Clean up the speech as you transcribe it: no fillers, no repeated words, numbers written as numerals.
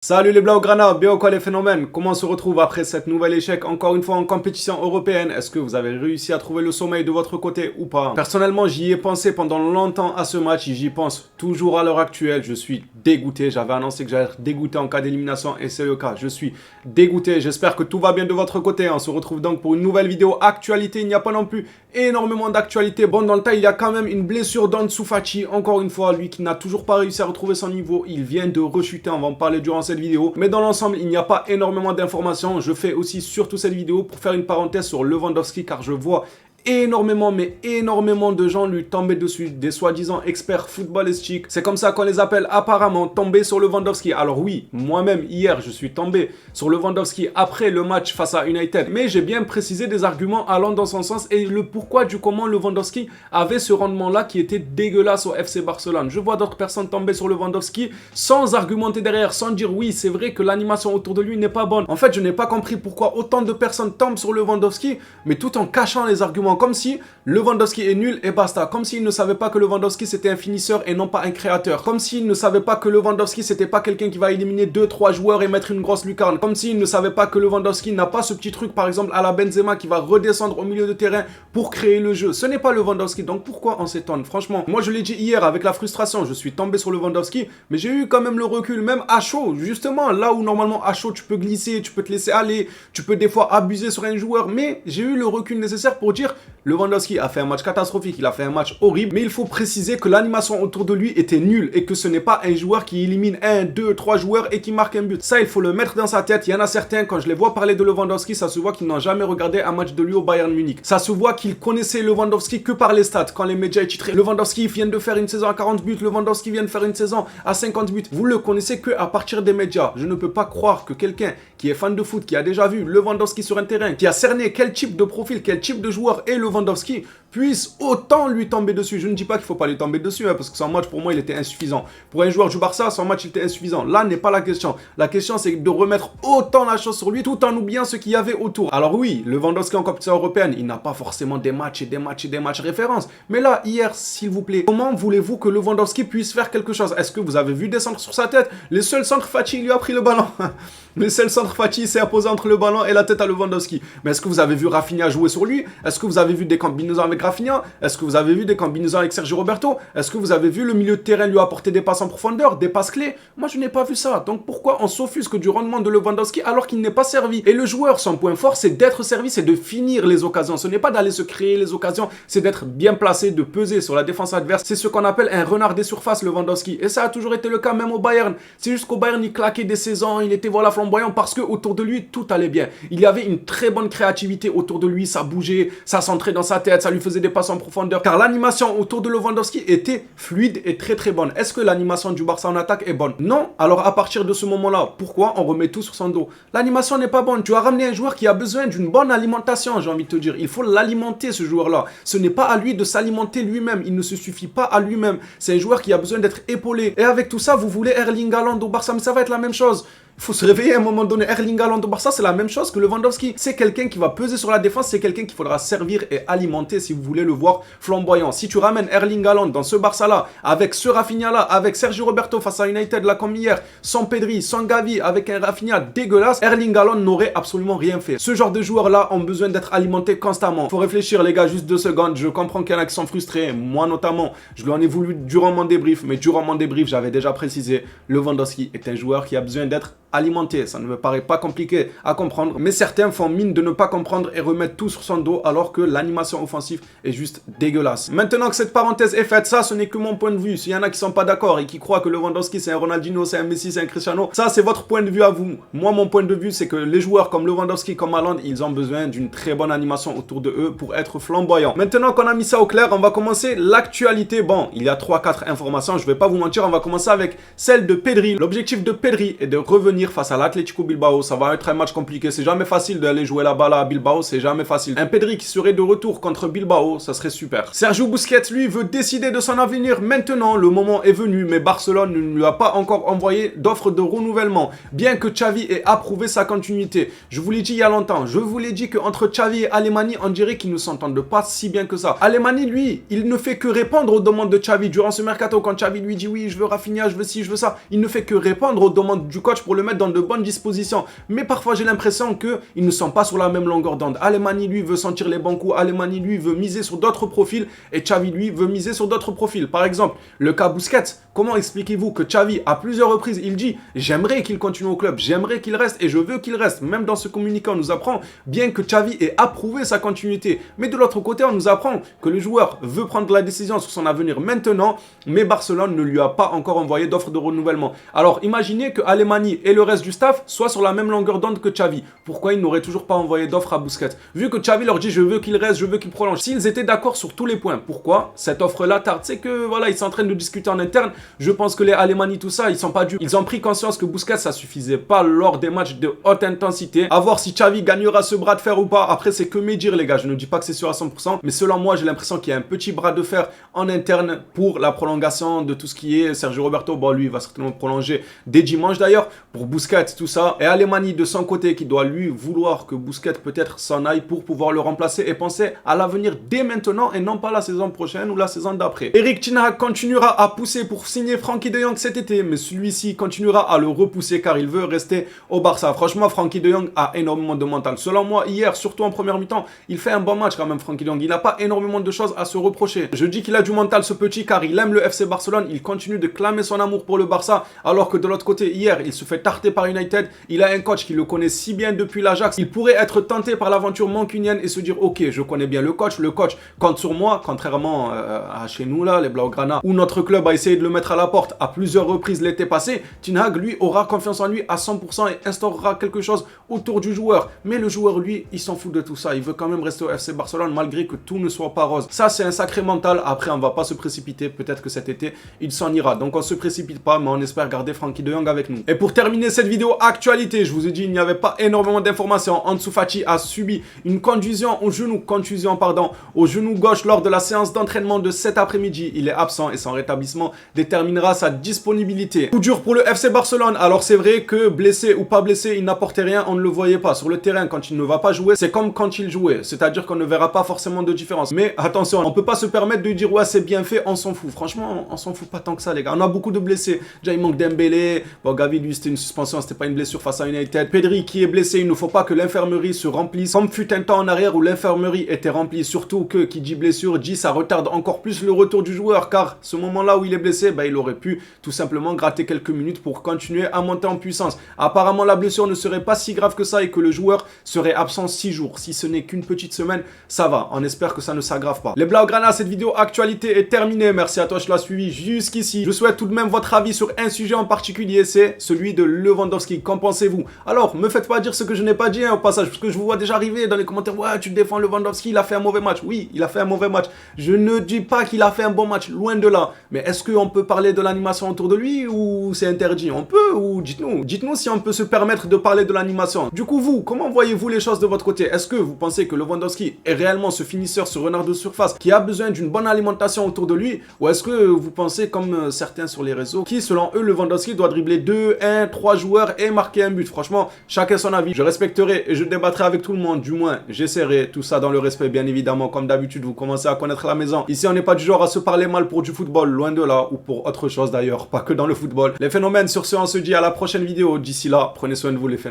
Salut les Blaugrana, bien ou quoi les phénomènes? Comment on se retrouve après cet nouvel échec encore une fois en compétition européenne? Est-ce que vous avez réussi à trouver le sommeil de votre côté ou pas? Personnellement, j'y ai pensé pendant longtemps à ce match et j'y pense toujours à l'heure actuelle. Je suis dégoûté, j'avais annoncé que j'allais être dégoûté en cas d'élimination et c'est le cas. Je suis dégoûté, j'espère que tout va bien de votre côté. On se retrouve donc pour une nouvelle vidéo actualité. Il n'y a pas non plus énormément d'actualité. Bon, dans le tas, il y a quand même une blessure d'Ansu Fati. Encore une fois, lui qui n'a toujours pas réussi à retrouver son niveau. Il vient de rechuter, on va en parler durant cette vidéo. Mais dans l'ensemble, il n'y a pas énormément d'informations. Je fais aussi surtout cette vidéo pour faire une parenthèse sur Lewandowski car je vois énormément, mais énormément de gens lui tomber dessus, des soi-disant experts footballistiques. C'est comme ça qu'on les appelle apparemment, tomber sur Lewandowski. Alors oui, moi-même, hier, je suis tombé sur Lewandowski après le match face à United. Mais j'ai bien précisé des arguments allant dans son sens et le pourquoi du comment Lewandowski avait ce rendement-là qui était dégueulasse au FC Barcelone. Je vois d'autres personnes tomber sur Lewandowski sans argumenter derrière, sans dire oui, c'est vrai que l'animation autour de lui n'est pas bonne. En fait, je n'ai pas compris pourquoi autant de personnes tombent sur Lewandowski, mais tout en cachant les arguments. Comme si Lewandowski est nul et basta. Comme s'il ne savait pas que Lewandowski c'était un finisseur et non pas un créateur. Comme s'il ne savait pas que Lewandowski c'était pas quelqu'un qui va éliminer 2-3 joueurs et mettre une grosse lucarne. Comme s'il ne savait pas que Lewandowski n'a pas ce petit truc par exemple à la Benzema qui va redescendre au milieu de terrain pour créer le jeu. Ce n'est pas Lewandowski. Donc pourquoi on s'étonne? Franchement, moi je l'ai dit hier avec la frustration. Je suis tombé sur Lewandowski, mais j'ai eu quand même le recul, même à chaud. Justement, là où normalement à chaud tu peux glisser, tu peux te laisser aller, tu peux des fois abuser sur un joueur, mais j'ai eu le recul nécessaire pour dire Lewandowski a fait un match catastrophique, il a fait un match horrible, mais il faut préciser que l'animation autour de lui était nulle et que ce n'est pas un joueur qui élimine 1, 2, 3 joueurs et qui marque un but. Ça, il faut le mettre dans sa tête. Il y en a certains, quand je les vois parler de Lewandowski, ça se voit qu'ils n'ont jamais regardé un match de lui au Bayern Munich. Ça se voit qu'ils connaissaient Lewandowski que par les stats. Quand les médias titraient Lewandowski vient de faire une saison à 40 buts, Lewandowski vient de faire une saison à 50 buts. Vous le connaissez que à partir des médias. Je ne peux pas croire que quelqu'un qui est fan de foot, qui a déjà vu Lewandowski sur un terrain, qui a cerné quel type de profil, quel type de joueur est Lewandowski, puisse autant lui tomber dessus. Je ne dis pas qu'il ne faut pas lui tomber dessus, parce que son match, pour moi, il était insuffisant. Pour un joueur du Barça, son match, il était insuffisant. Là n'est pas la question. La question, c'est de remettre autant la chose sur lui, tout en oubliant ce qu'il y avait autour. Alors oui, Lewandowski en compétition européenne, il n'a pas forcément des matchs et des matchs et des matchs références. Mais là, hier, s'il vous plaît, comment voulez-vous que Lewandowski puisse faire quelque chose? Est-ce que vous avez vu des centres sur sa tête? Les seuls centres, Fati lui a pris le ballon. Le seul centre, Fati s'est imposé entre le ballon et la tête à Lewandowski. Mais est-ce que vous avez vu Rafinha jouer sur lui? Est-ce que vous avez vu des combinaisons avec Rafinha? Est-ce que vous avez vu des combinaisons avec Sergio Roberto? Est-ce que vous avez vu le milieu de terrain lui apporter des passes en profondeur, des passes clés? Moi, je n'ai pas vu ça. Donc pourquoi on s'offusque du rendement de Lewandowski alors qu'il n'est pas servi? Et le joueur, son point fort, c'est d'être servi, c'est de finir les occasions. Ce n'est pas d'aller se créer les occasions, c'est d'être bien placé, de peser sur la défense adverse. C'est ce qu'on appelle un renard des surfaces, Lewandowski. Et ça a toujours été le cas, même au Bayern. C'est juste qu'au Bayern, il claquait des saisons, il était voilà flamboyant parce que autour de lui, tout allait bien. Il y avait une très bonne créativité autour de lui, ça bougeait, ça centrait dans sa tête, ça lui faisait des passes en profondeur. Car l'animation autour de Lewandowski était fluide et très très bonne. Est-ce que l'animation du Barça en attaque est bonne? Non. Alors à partir de ce moment-là, pourquoi on remet tout sur son dos? L'animation n'est pas bonne. Tu as ramené un joueur qui a besoin d'une bonne alimentation, j'ai envie de te dire. Il faut l'alimenter, ce joueur-là. Ce n'est pas à lui de s'alimenter lui-même. Il ne se suffit pas à lui-même. C'est un joueur qui a besoin d'être épaulé. Et avec tout ça, vous voulez Erling Haaland au Barça, mais ça va être la même chose. Il faut se réveiller à un moment donné. Erling Haaland au Barça, c'est la même chose que Lewandowski. C'est quelqu'un qui va peser sur la défense, c'est quelqu'un qu'il faudra servir et alimenter si vous voulez le voir flamboyant. Si tu ramènes Erling Haaland dans ce Barça-là, avec ce Rafinha-là, avec Sergio Roberto face à United là comme hier, sans Pedri, sans Gavi, avec un Rafinha dégueulasse, Erling Haaland n'aurait absolument rien fait. Ce genre de joueurs-là ont besoin d'être alimentés constamment. Faut réfléchir les gars, juste 2 secondes. Je comprends qu'il y en a qui sont frustrés, moi notamment. Je lui en ai voulu durant mon débrief, mais durant mon débrief, j'avais déjà précisé, Lewandowski est un joueur qui a besoin d'être alimenté. Ça ne me paraît pas compliqué à comprendre, mais certains font mine de ne pas comprendre et remettent tout sur son dos alors que l'animation offensive est juste dégueulasse. Maintenant que cette parenthèse est faite, ça ce n'est que mon point de vue. S'il y en a qui sont pas d'accord et qui croient que Lewandowski c'est un Ronaldinho, c'est un Messi, c'est un Cristiano, ça c'est votre point de vue à vous. Moi mon point de vue c'est que les joueurs comme Lewandowski, comme Haaland, ils ont besoin d'une très bonne animation autour de eux pour être flamboyants. Maintenant qu'on a mis ça au clair, on va commencer l'actualité. Bon, il y a 3-4 informations, je vais pas vous mentir, on va commencer avec celle de Pedri. L'objectif de Pedri est de revenir face à l'Atlético Bilbao. Ça va être un match compliqué, c'est jamais facile d'aller jouer là-bas là à Bilbao, c'est jamais facile. Un Pedri qui serait de retour contre Bilbao, ça serait super. Sergio Busquets, lui, veut décider de son avenir maintenant. Le moment est venu, mais Barcelone ne lui a pas encore envoyé d'offre de renouvellement, bien que Xavi ait approuvé sa continuité. Je vous l'ai dit il y a longtemps, je vous l'ai dit qu'entre Xavi et Alemany, on dirait qu'ils ne s'entendent pas si bien que ça. Alemany, lui, il ne fait que répondre aux demandes de Xavi durant ce mercato. Quand Xavi lui dit oui, je veux Rafinha, je veux ci, je veux ça, il ne fait que répondre aux demandes du coach pour le mettre mettre dans de bonnes dispositions. Mais parfois, j'ai l'impression qu'ils ne sont pas sur la même longueur d'onde. Alemany, lui, veut sentir les bons coups. Alemany, lui, veut miser sur d'autres profils. Et Xavi, lui, veut miser sur d'autres profils. Par exemple, le cas Busquets. Comment expliquez-vous que Xavi, à plusieurs reprises, il dit « J'aimerais qu'il continue au club, j'aimerais qu'il reste et je veux qu'il reste. » Même dans ce communiqué, on nous apprend bien que Xavi ait approuvé sa continuité. Mais de l'autre côté, on nous apprend que le joueur veut prendre la décision sur son avenir maintenant, mais Barcelone ne lui a pas encore envoyé d'offre de renouvellement. Alors, imaginez que Alemany et le reste du staff soient sur la même longueur d'onde que Xavi. Pourquoi ils n'auraient toujours pas envoyé d'offre à Busquets? Vu que Xavi leur dit « Je veux qu'il reste, je veux qu'il prolonge. » S'ils étaient d'accord sur tous les points, pourquoi cette offre-là tarde? C'est que, voilà, ils sont en train de discuter en interne. Je pense que les Alemany, tout ça, ils sont pas dupes. Ils ont pris conscience que Busquets, ça suffisait pas lors des matchs de haute intensité. À voir si Xavi gagnera ce bras de fer ou pas. Après, c'est que médire, les gars. Je ne dis pas que c'est sûr à 100%. Mais selon moi, j'ai l'impression qu'il y a un petit bras de fer en interne pour la prolongation de tout ce qui est Sergio Roberto. Bon, lui, il va certainement prolonger dès dimanche d'ailleurs. Pour Busquets, tout ça. Et Alemany, de son côté, qui doit lui vouloir que Busquets peut-être s'en aille pour pouvoir le remplacer et penser à l'avenir dès maintenant et non pas la saison prochaine ou la saison d'après. Erik ten Hag continuera à pousser pour signer Frenkie de Jong cet été, mais celui-ci continuera à le repousser car il veut rester au Barça. Franchement, Frenkie de Jong a énormément de mental. Selon moi, hier, surtout en première mi-temps, il fait un bon match quand même, Frenkie de Jong. Il n'a pas énormément de choses à se reprocher. Je dis qu'il a du mental, ce petit, car il aime le FC Barcelone. Il continue de clamer son amour pour le Barça, alors que de l'autre côté, hier, il se fait tarter par United. Il a un coach qui le connaît si bien depuis l'Ajax. Il pourrait être tenté par l'aventure mancunienne et se dire, ok, je connais bien le coach compte sur moi, contrairement à chez nous, là, les Blaugrana, où notre club a essayé de le mettre à la porte à plusieurs reprises l'été passé. Ten Hag, lui, aura confiance en lui à 100% et instaurera quelque chose autour du joueur. Mais le joueur, lui, il s'en fout de tout ça. Il veut quand même rester au FC Barcelone malgré que tout ne soit pas rose. Ça, c'est un sacré mental. Après, on va pas se précipiter. Peut-être que cet été, il s'en ira. Donc, on se précipite pas, mais on espère garder Frenkie de Jong avec nous. Et pour terminer cette vidéo actualité, je vous ai dit, il n'y avait pas énormément d'informations. Ansu Fati a subi une contusion au genou gauche lors de la séance d'entraînement de cet après-midi. Il est absent et son rétablissement déterminera sa disponibilité. Coup dur pour le FC Barcelone. Alors c'est vrai que blessé ou pas blessé, il n'apportait rien, on ne le voyait pas. Sur le terrain, quand il ne va pas jouer, c'est comme quand il jouait. C'est-à-dire qu'on ne verra pas forcément de différence. Mais attention, on peut pas se permettre de dire ouais c'est bien fait, on s'en fout. Franchement, on s'en fout pas tant que ça les gars. On a beaucoup de blessés. Déjà il manque Dembélé. Bon Gavi lui c'était une suspension, c'était pas une blessure face à United. Pedri qui est blessé, il ne faut pas que l'infirmerie se remplisse. Comme fut un temps en arrière où l'infirmerie était remplie. Surtout que qui dit blessure dit ça retarde encore plus le retour du joueur car ce moment-là où il est blessé, il aurait pu tout simplement gratter quelques minutes pour continuer à monter en puissance. Apparemment la blessure ne serait pas si grave que ça et que le joueur serait absent 6 jours. Si ce n'est qu'une petite semaine, ça va. On espère que ça ne s'aggrave pas. Les Blaugrana, cette vidéo actualité est terminée. Merci à toi, je l'ai suivi jusqu'ici. Je souhaite tout de même votre avis sur un sujet en particulier, c'est celui de Lewandowski. Qu'en pensez-vous? Alors, me faites pas dire ce que je n'ai pas dit au passage, parce que je vous vois déjà arriver dans les commentaires. Ouais, tu défends Lewandowski, il a fait un mauvais match. Oui, il a fait un mauvais match. Je ne dis pas qu'il a fait un bon match, loin de là. Mais est-ce qu'on peut parler de l'animation autour de lui ou c'est interdit? On peut ou dites-nous. Dites-nous si on peut se permettre de parler de l'animation. Du coup, vous, comment voyez-vous les choses de votre côté? Est-ce que vous pensez que Lewandowski est réellement ce finisseur, ce renard de surface qui a besoin d'une bonne alimentation autour de lui? Ou est-ce que vous pensez comme certains sur les réseaux qui, selon eux, Lewandowski doit dribbler 2, 1, 3 joueurs et marquer un but? Franchement, chacun son avis. Je respecterai et je débattrai avec tout le monde. Du moins, j'essaierai. Tout ça dans le respect, bien évidemment. Comme d'habitude, vous commencez à connaître la maison. Ici, on n'est pas du genre à se parler mal pour du football. Loin de là. Ou pour autre chose d'ailleurs. Pas que dans le football. Les phénomènes, sur ce, on se dit à la prochaine vidéo. D'ici là, prenez soin de vous les phénomènes.